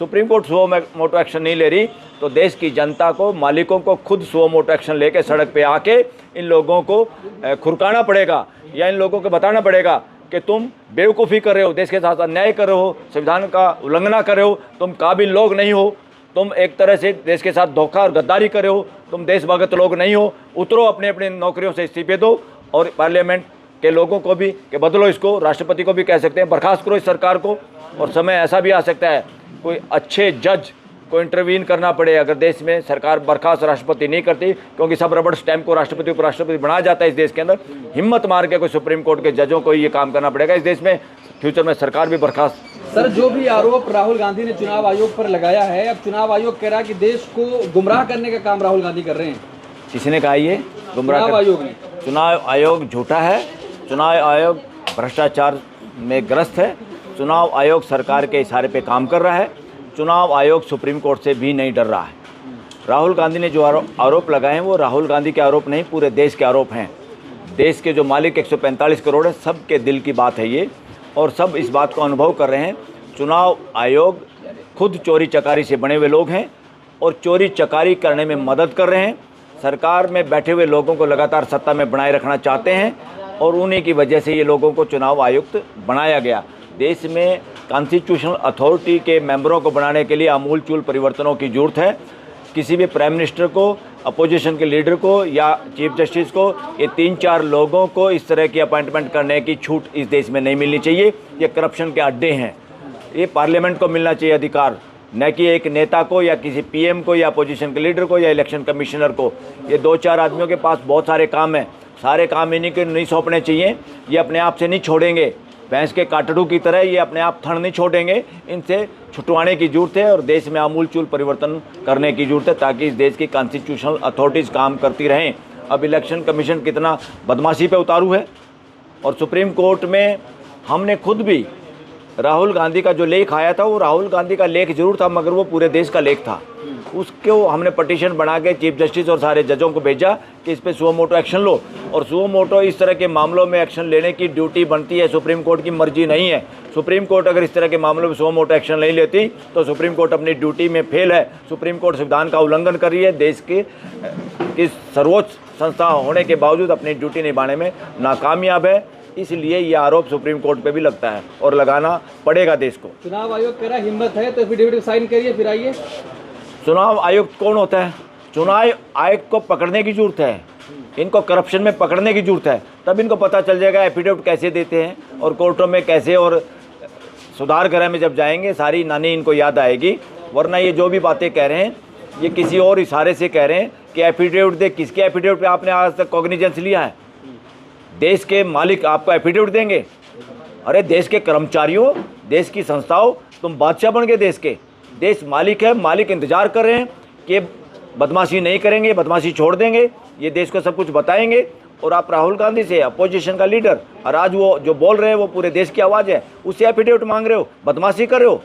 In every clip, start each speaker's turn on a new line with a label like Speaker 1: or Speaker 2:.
Speaker 1: Supreme court suo motu action नहीं ले रही तो देश की जनता को, मालिकों को खुद सुओ मोटो एक्शन लेके सड़क पे आके इन लोगों को खुरकाना पड़ेगा या इन लोगों को बताना पड़ेगा कि तुम बेवकूफ़ी कर रहे हो, देश के साथ अन्याय कर रहे हो, संविधान का उल्लंघना कर रहे हो, तुम काबिल लोग नहीं हो, तुम एक तरह से देश के साथ धोखा और गद्दारी कर रहे हो, तुम देशभक्त लोग नहीं हो, उतरो, अपने अपने नौकरियों से इस्तीफे दो। और पार्लियामेंट के लोगों को भी कि बदलो इसको, राष्ट्रपति को भी कह सकते हैं बर्खास्त करो इस सरकार को। और समय ऐसा भी आ सकता है कोई अच्छे जज को इंटरवीन करना पड़े अगर देश में सरकार बर्खास्त राष्ट्रपति नहीं करती, क्योंकि सब रबड़ स्टैम्प को राष्ट्रपति उपराष्ट्रपति बनाया जाता है इस देश के अंदर। हिम्मत मार के कोई सुप्रीम कोर्ट के जजों को ये काम करना पड़ेगा इस देश में, फ्यूचर में सरकार भी बर्खास्त।
Speaker 2: सर, जो भी आरोप राहुल गांधी ने चुनाव आयोग पर लगाया है, अब चुनाव आयोग कह रहा है कि देश को गुमराह करने का काम राहुल गांधी कर रहे हैं।
Speaker 1: किसने कहा ये गुमराह?
Speaker 2: चुनाव आयोग ने।
Speaker 1: चुनाव आयोग झूठा है, चुनाव आयोग भ्रष्टाचार में ग्रस्त है, चुनाव आयोग सरकार के इशारे पे काम कर रहा है, चुनाव आयोग सुप्रीम कोर्ट से भी नहीं डर रहा है। राहुल गांधी ने जो आरोप लगाए हैं वो राहुल गांधी के आरोप नहीं, पूरे देश के आरोप हैं। देश के जो मालिक 145 करोड़ है, सबके दिल की बात है ये, और सब इस बात को अनुभव कर रहे हैं। चुनाव आयोग खुद चोरी चकारी से बने हुए लोग हैं और चोरी चकारी करने में मदद कर रहे हैं, सरकार में बैठे हुए लोगों को लगातार सत्ता में बनाए रखना चाहते हैं और उन्हीं की वजह से ये लोगों को चुनाव आयुक्त बनाया गया। देश में कॉन्स्टिट्यूशनल अथॉरिटी के मेंबरों को बनाने के लिए आमूलचूल परिवर्तनों की ज़रूरत है। किसी भी प्राइम मिनिस्टर को, अपोजिशन के लीडर को या चीफ जस्टिस को, ये 3-4 लोगों को इस तरह की अपॉइंटमेंट करने की छूट इस देश में नहीं मिलनी चाहिए। ये करप्शन के अड्डे हैं, ये पार्लियामेंट को मिलना चाहिए अधिकार, न कि एक नेता को या किसी पीएम को या अपोजिशन के लीडर को या इलेक्शन कमिश्नर को। ये 2-4 आदमियों के पास बहुत सारे काम हैं, सारे काम इन्हीं को नहीं सौंपने चाहिए। ये अपने आप से नहीं छोड़ेंगे, भैंस के काटड़ू की तरह ये अपने आप थड़ नहीं छोड़ेंगे, इनसे छुटवाने की जरूरत है और देश में आमूलचूल परिवर्तन करने की जरूरत है ताकि इस देश की कॉन्स्टिट्यूशनल अथॉरिटीज़ काम करती रहें। अब इलेक्शन कमीशन कितना बदमाशी पे उतारू है और सुप्रीम कोर्ट में हमने खुद भी राहुल गांधी का जो लेख आया था वो राहुल गांधी का लेख जरूर था मगर वो पूरे देश का लेख था। उसको हमने पटिशन बना के चीफ जस्टिस और सारे जजों को भेजा कि इस पे सुओ मोटो एक्शन लो, और सुओ मोटो इस तरह के मामलों में एक्शन लेने की ड्यूटी बनती है, सुप्रीम कोर्ट की मर्जी नहीं है। सुप्रीम कोर्ट अगर इस तरह के मामलों में सुओ मोटो एक्शन नहीं लेती तो सुप्रीम कोर्ट अपनी ड्यूटी में फेल है। सुप्रीम कोर्ट संविधान का उल्लंघन कर रही है, देश की सर्वोच्च संस्था होने के बावजूद अपनी ड्यूटी निभाने में नाकामयाब है। इसलिए ये आरोप सुप्रीम कोर्ट पे भी लगता है और लगाना पड़ेगा देश को।
Speaker 2: चुनाव आयोग कह रहा है हिम्मत है तो एफिडेविट साइन करिए फिर आइए।
Speaker 1: चुनाव आयुक्त कौन होता है? चुनाव आयुक्त को पकड़ने की जरूरत है, इनको करप्शन में पकड़ने की जरूरत है, तब इनको पता चल जाएगा एफिडेविट कैसे देते हैं और कोर्टों में कैसे, और सुधार गृह में जब जाएंगे सारी नानी इनको याद आएगी। वरना ये जो भी बातें कह रहे हैं ये किसी और इशारे से कह रहे हैं कि एफिडेविट दे। किसके एफिडेविट पे आपने आज तक कॉग्निजेंस लिया है? देश के मालिक आपको एफिडेविट देंगे? अरे देश के कर्मचारियों, देश की संस्थाओं, तुम बादशाह बन गए देश के। देश मालिक है, मालिक इंतजार कर रहे हैं कि बदमाशी नहीं करेंगे, बदमाशी छोड़ देंगे, ये देश को सब कुछ बताएंगे। और आप राहुल गांधी से, अपोजिशन का लीडर, और आज वो जो बोल रहे हैं वो पूरे देश की आवाज़ है, उससे एफिडेविट मांग रहे हो, बदमाशी कर रहे हो।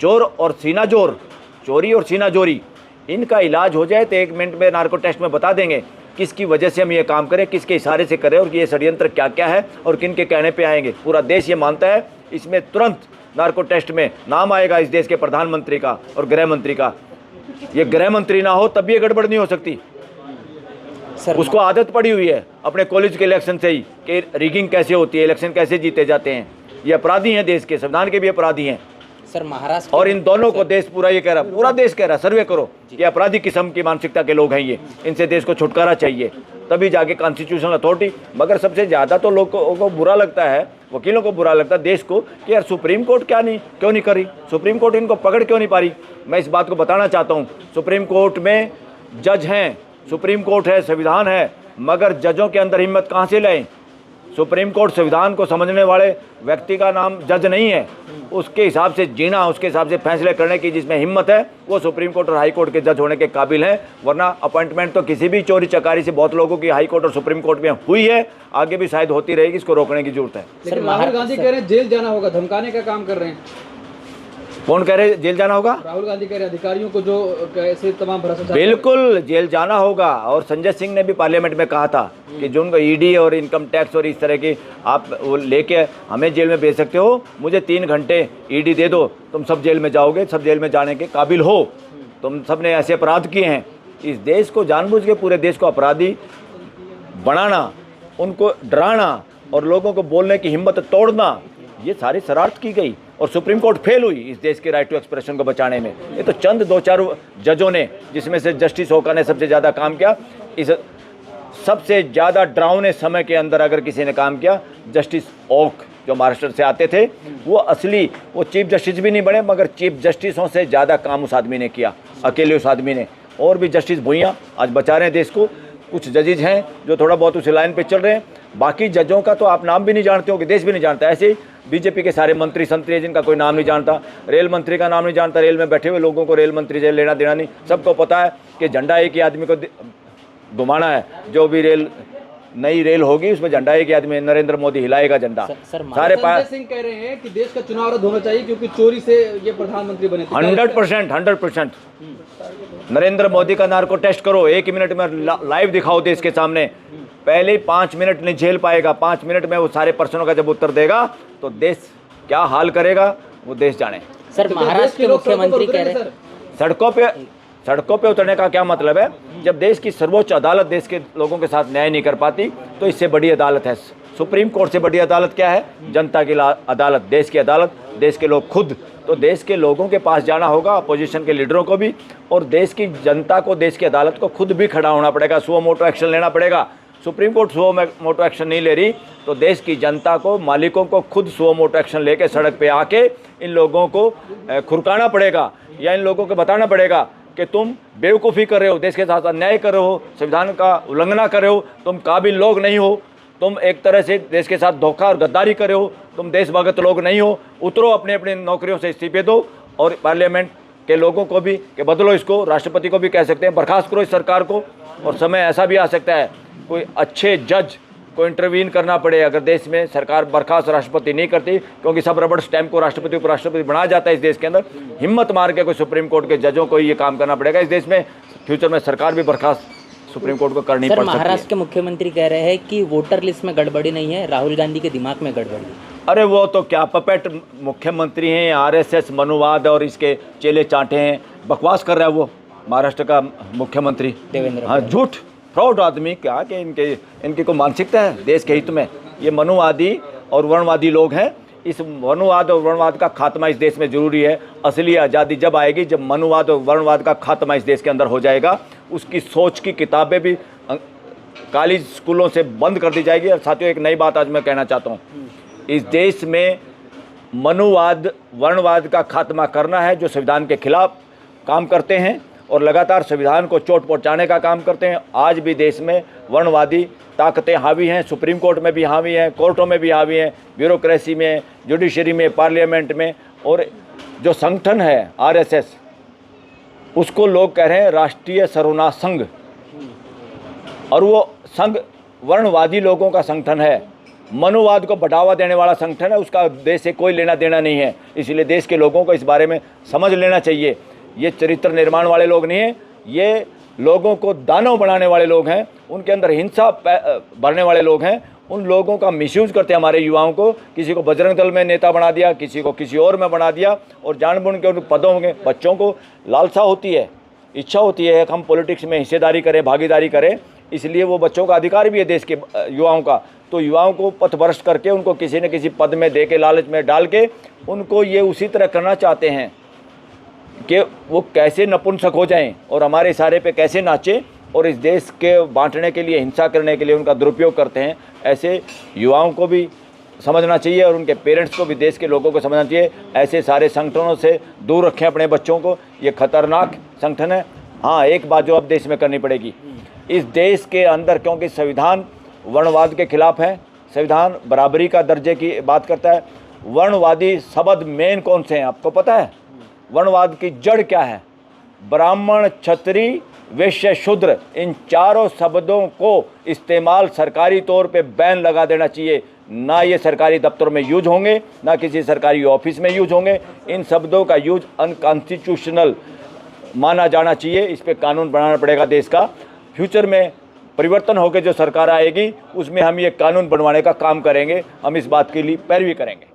Speaker 1: चोर और सीना जोर, चोरी और सीना जोरी, इनका इलाज हो जाए तो 1 मिनट में नार्को टेस्ट में बता देंगे किसकी वजह से हम ये काम करें, किसके इशारे से करें और ये षड्यंत्र क्या क्या है और किन के कहने पे आएंगे। पूरा देश ये मानता है, इसमें तुरंत नार्को टेस्ट में नाम आएगा इस देश के प्रधानमंत्री का और गृह मंत्री का। ये गृह मंत्री ना हो तब ये गड़बड़ नहीं हो सकती। उसको आदत पड़ी हुई है अपने कॉलेज के इलेक्शन से ही कि रिगिंग कैसे होती है, इलेक्शन कैसे जीते जाते हैं। ये अपराधी हैं, देश के संविधान के भी अपराधी हैं
Speaker 3: सर। महाराष्ट्र
Speaker 1: और इन दोनों को देश पूरा ये कह रहा, पूरा देश कह रहा, सर्वे करो, ये अपराधी किस्म की मानसिकता के लोग हैं ये, इनसे देश को छुटकारा चाहिए, तभी जाके कॉन्स्टिट्यूशनल अथॉरिटी। मगर सबसे ज़्यादा तो लोगों को बुरा लगता है, वकीलों को बुरा लगता है देश को कि यार सुप्रीम कोर्ट क्यों नहीं कर रही, सुप्रीम कोर्ट इनको पकड़ क्यों नहीं पा रही। मैं इस बात को बताना चाहता हूँ, सुप्रीम कोर्ट में जज हैं, सुप्रीम कोर्ट है, संविधान है, मगर जजों के अंदर हिम्मत कहाँ से लाएं? सुप्रीम कोर्ट संविधान को समझने वाले व्यक्ति का नाम जज नहीं है। उसके हिसाब से जीना, उसके हिसाब से फैसले करने की जिसमें हिम्मत है वो सुप्रीम कोर्ट और हाई कोर्ट के जज होने के काबिल हैं। वरना अपॉइंटमेंट तो किसी भी चोरी चकारी से बहुत लोगों की हाई कोर्ट और सुप्रीम कोर्ट में हुई है, आगे भी शायद होती रहेगी, इसको रोकने की जरूरत है।
Speaker 2: लेकिन राहुल गांधी कह रहे हैं जेल जाना होगा, धमकाने का काम कर रहे हैं।
Speaker 1: कौन कह रहे जेल जाना होगा?
Speaker 2: राहुल गांधी कह रहे अधिकारियों को जो ऐसे तमाम भ्रष्टाचार,
Speaker 1: बिल्कुल जेल जाना होगा। और संजय सिंह ने भी पार्लियामेंट में कहा था कि जो उनको ईडी और इनकम टैक्स और इस तरह की आप वो लेके हमें जेल में भेज सकते हो, मुझे 3 घंटे ईडी दे दो, तुम सब जेल में जाओगे, सब जेल में जाने के काबिल हो, तुम सब ने ऐसे अपराध किए हैं। इस देश को जानबूझ के पूरे देश को अपराधी बनाना, उनको डराना और लोगों को बोलने की हिम्मत तोड़ना, ये सारी शरारत की गई और सुप्रीम कोर्ट फेल हुई इस देश के राइट टू एक्सप्रेशन को बचाने में। ये तो चंद 2-4 जजों ने, जिसमें से जस्टिस ओका ने सबसे ज़्यादा काम किया। इस सबसे ज़्यादा डरावने समय के अंदर अगर किसी ने काम किया, जस्टिस ओक जो महाराष्ट्र से आते थे, वो चीफ जस्टिस भी नहीं बने, मगर चीफ जस्टिसों से ज़्यादा काम उस आदमी ने किया, अकेले उस आदमी ने। और भी जस्टिस भुइयाँ आज बचा रहे हैं देश को। कुछ जजेज हैं जो थोड़ा बहुत उस लाइन पे चल रहे हैं, बाकी जजों का तो आप नाम भी नहीं जानते हो कि देश भी नहीं जानता। ऐसे ही बीजेपी के सारे मंत्री संतरी जिनका कोई नाम नहीं जानता, रेल मंत्री का नाम नहीं जानता, रेल में बैठे हुए लोगों को रेल मंत्री से लेना देना नहीं। सबको पता है कि झंडा एक ही आदमी को घुमाना है, जो भी रेल नई रेल होगी उसमें झंडा एक ही आदमी, नरेंद्र मोदी हिलाएगा झंडा। सारे
Speaker 2: संजय सिंह कह रहे हैं कि देश का चुनाव रद्द होना चाहिए क्योंकि चोरी से ये प्रधानमंत्री बने थे।
Speaker 1: 100% नरेंद्र मोदी का नार्को टेस्ट करो, 1 मिनट में लाइव दिखाओ देश के सामने। पहले 5 मिनट नहीं झेल पाएगा, 5 मिनट में वो सारे प्रश्नों का जब उत्तर देगा तो देश क्या हाल करेगा वो देश जाने।
Speaker 3: सर, महाराष्ट्र के मुख्यमंत्री कह रहे हैं
Speaker 1: सड़कों पे उतरने का क्या मतलब है? जब देश की सर्वोच्च अदालत देश के लोगों के साथ न्याय नहीं कर पाती तो इससे बड़ी अदालत है सुप्रीम कोर्ट से बड़ी अदालत क्या है? जनता की अदालत, देश की अदालत, देश के लोग खुद। तो देश के लोगों के पास जाना होगा, अपोजिशन के लीडरों को भी, और देश की जनता को देश की अदालत को खुद भी खड़ा होना पड़ेगा, सुओ मोटो एक्शन लेना पड़ेगा। Supreme court suo motu action नहीं ले रही तो देश की जनता को, मालिकों को खुद सुओ मोटो एक्शन लेके सड़क पे आके इन लोगों को खुरकाना पड़ेगा, या इन लोगों को बताना पड़ेगा कि तुम बेवकूफ़ी कर रहे हो, देश के साथ अन्याय कर रहे हो, संविधान का उल्लंघना कर रहे हो, तुम काबिल लोग नहीं हो, तुम एक तरह से देश के साथ धोखा और गद्दारी कर रहे हो, तुम देशभक्त लोग नहीं हो, उतरो, अपने अपने नौकरियों से इस्तीफे दो। और पार्लियामेंट के लोगों को भी कि बदलो इसको, राष्ट्रपति को भी कह सकते हैं बर्खास्त करो इस सरकार को। और समय ऐसा भी आ सकता है कोई अच्छे जज को इंटरवीन करना पड़े अगर देश में सरकार बर्खास्त राष्ट्रपति नहीं करती, क्योंकि सब रबड़ स्टैम्प को राष्ट्रपति उपराष्ट्रपति बनाया जाता है इस देश के अंदर। हिम्मत मार के कोई सुप्रीम कोर्ट के जजों को ये काम करना पड़ेगा इस देश में। फ्यूचर में सरकार भी बर्खास्त सुप्रीम कोर्ट को करनी पड़ सकती है।
Speaker 3: महाराष्ट्र के मुख्यमंत्री कह रहे हैं कि वोटर लिस्ट में गड़बड़ी नहीं है, राहुल गांधी के दिमाग में गड़बड़ी।
Speaker 1: अरे वो तो क्या पपेट मुख्यमंत्री हैं, आरएसएस मनुवाद और इसके चेले चांटे हैं, बकवास कर रहा है वो महाराष्ट्र का मुख्यमंत्री
Speaker 3: देवेंद्र।
Speaker 1: हाँ, झूठ, फ्रॉड आदमी। क्या कि इनकी कोई मानसिकता है देश के हित में? ये मनुवादी और वर्णवादी लोग हैं। इस मनुवाद और वर्णवाद का खात्मा इस देश में ज़रूरी है। असली आज़ादी जब आएगी जब मनुवाद और वर्णवाद का खात्मा इस देश के अंदर हो जाएगा। उसकी सोच की किताबें भी कॉलेज स्कूलों से बंद कर दी जाएगी। और साथियों, एक नई बात आज मैं कहना चाहता हूँ, इस देश में मनुवाद वर्णवाद का खात्मा करना है जो संविधान के खिलाफ काम करते हैं और लगातार संविधान को चोट पहुँचाने का काम करते हैं। आज भी देश में वर्णवादी ताकतें हावी हैं, सुप्रीम कोर्ट में भी हावी हैं, कोर्टों में भी हावी हैं, ब्यूरोक्रेसी में, जुडिशरी में, पार्लियामेंट में। और जो संगठन है आरएसएस, उसको लोग कह रहे हैं राष्ट्रीय सर्वनाश संघ, और वो संघ वर्णवादी लोगों का संगठन है, मनुवाद को बढ़ावा देने वाला संगठन है। उसका देश से कोई लेना देना नहीं है। इसलिए देश के लोगों को इस बारे में समझ लेना चाहिए। ये चरित्र निर्माण वाले लोग नहीं हैं, ये लोगों को दानव बनाने वाले लोग हैं, उनके अंदर हिंसा भरने वाले लोग हैं। उन लोगों का मिसयूज़ करते हैं हमारे युवाओं को। किसी को बजरंग दल में नेता बना दिया, किसी को किसी और में बना दिया, और जानबूझ के उन पदों में बच्चों को लालसा होती है, इच्छा होती है कि हम पॉलिटिक्स में हिस्सेदारी करें, भागीदारी करें। इसलिए वो बच्चों का अधिकार भी है देश के युवाओं का। तो युवाओं को पथभ्रष्ट करके उनको किसी न किसी पद में दे के, लालच में डाल के, उनको ये उसी तरह करना चाहते हैं कि वो कैसे नपुंसक हो जाएं और हमारे इशारे पे कैसे नाचें, और इस देश के बांटने के लिए, हिंसा करने के लिए उनका दुरुपयोग करते हैं। ऐसे युवाओं को भी समझना चाहिए और उनके पेरेंट्स को भी, देश के लोगों को समझना चाहिए। ऐसे सारे संगठनों से दूर रखें अपने बच्चों को, ये खतरनाक संगठन है। हाँ, एक बात जो अब देश में करनी पड़ेगी, इस देश के अंदर, क्योंकि संविधान वर्णवाद के खिलाफ है, संविधान बराबरी का दर्जे की बात करता है। वर्णवादी शब्द मेन कौन से हैं आपको पता है? वर्णवाद की जड़ क्या है? ब्राह्मण, क्षत्रिय, वैश्य, शूद्र, इन चारों शब्दों को इस्तेमाल सरकारी तौर पे बैन लगा देना चाहिए। ना ये सरकारी दफ्तरों में यूज होंगे, ना किसी सरकारी ऑफिस में यूज होंगे। इन शब्दों का यूज अनकॉन्स्टिट्यूशनल माना जाना चाहिए। इस पर कानून बनाना पड़ेगा देश का। फ्यूचर में परिवर्तन होकर जो सरकार आएगी उसमें हम ये कानून बनवाने का काम करेंगे। हम इस बात के लिए पैरवी करेंगे।